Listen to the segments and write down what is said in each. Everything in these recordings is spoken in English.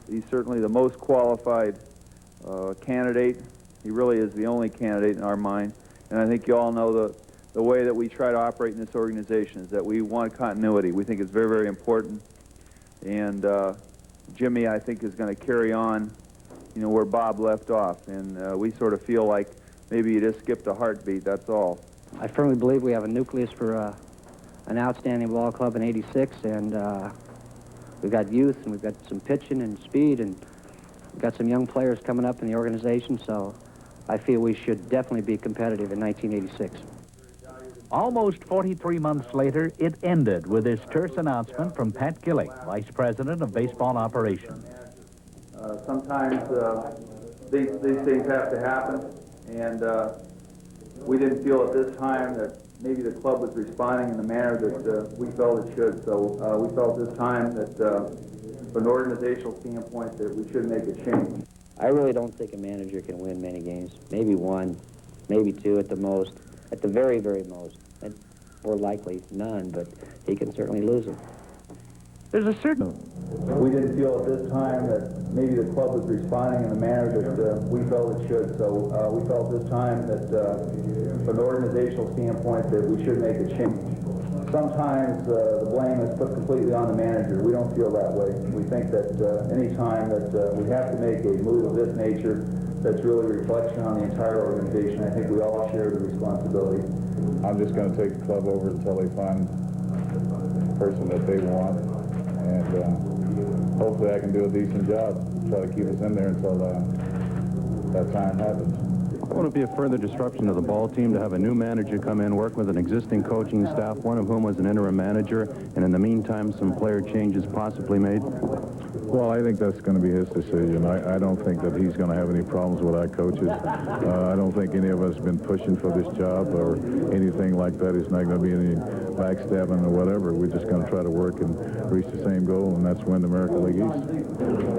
He's certainly the most qualified candidate. He really is the only candidate in our mind. And I think you all know the way that we try to operate in this organization is that we want continuity. We think it's very, very important. And Jimmy, I think, is going to carry on, you know, where Bob left off. And we sort of feel like maybe you just skipped a heartbeat, that's all. I firmly believe we have a nucleus for an outstanding ball club in '86, and we've got youth, and we've got some pitching and speed, and we've got some young players coming up in the organization, so I feel we should definitely be competitive in 1986. Almost 43 months later, it ended with this terse announcement from Pat Gillick, Vice President of Baseball Operations. Sometimes these things have to happen, and we didn't feel at this time that maybe the club was responding in the manner that we felt it should. So we felt this time that from an organizational standpoint that we should make a change. I really don't think a manager can win many games. Maybe one, maybe two at the most, at the very, very most. And more likely none, but he can certainly lose them. There's a certain... We didn't feel at this time that maybe the club was responding in the manner that we felt it should. So we felt this time that from an organizational standpoint that we should make a change. Sometimes the blame is put completely on the manager. We don't feel that way. We think that any time that we have to make a move of this nature, that's really a reflection on the entire organization. I think we all share the responsibility. I'm just going to take the club over until they find the person that they want, and hopefully I can do a decent job, try to keep us in there until that time happens. Won't it be a further disruption to the ball team to have a new manager come in, work with an existing coaching staff, one of whom was an interim manager, and in the meantime some player changes possibly made? Well, I think that's going to be his decision. I don't think that he's going to have any problems with our coaches. I don't think any of us have been pushing for this job or anything like that. It's not going to be any backstabbing or whatever. We're just going to try to work and reach the same goal, and that's win the American League East.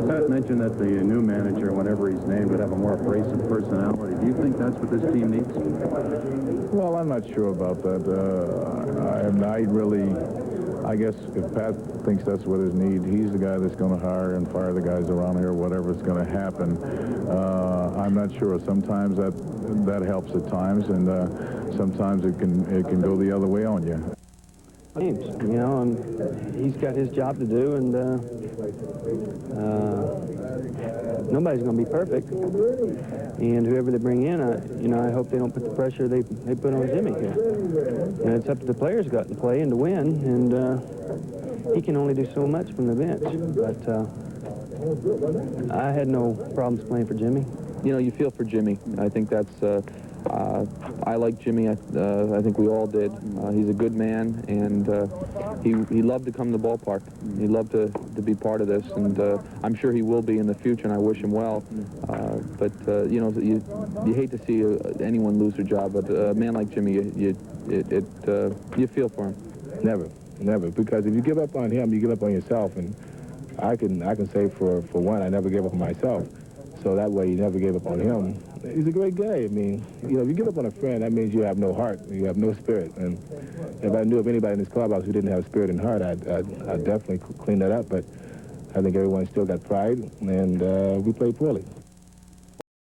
Pat mentioned that the new manager, whenever he's named, would have a more abrasive personality. Do you think that's what this team needs? Well, I'm not sure about that. I guess if Pat thinks that's what his need, he's the guy that's going to hire and fire the guys around here, whatever's going to happen. I'm not sure. Sometimes that helps at times, and sometimes it can go the other way on you. Games, you know, and he's got his job to do, and nobody's going to be perfect. And whoever they bring in, you know, I hope they don't put the pressure they put on Jimy here. And it's up to the players to go out and play and to win, and he can only do so much from the bench. But I had no problems playing for Jimy. You know, you feel for Jimy. I think that's. I like Jimy. I think we all did. He's a good man, and he loved to come to the ballpark. He loved to be part of this, and I'm sure he will be in the future, and I wish him well. But you know, you hate to see anyone lose their job, but a man like Jimy, you feel for him. Never, because if you give up on him, you give up on yourself, and I can say for one, I never gave up on myself. So that way, you never gave up on him. He's a great guy. I mean, you know, if you give up on a friend, that means you have no heart, you have no spirit. And if I knew of anybody in this clubhouse who didn't have spirit and heart, I'd definitely clean that up. But I think everyone still got pride, and we played poorly.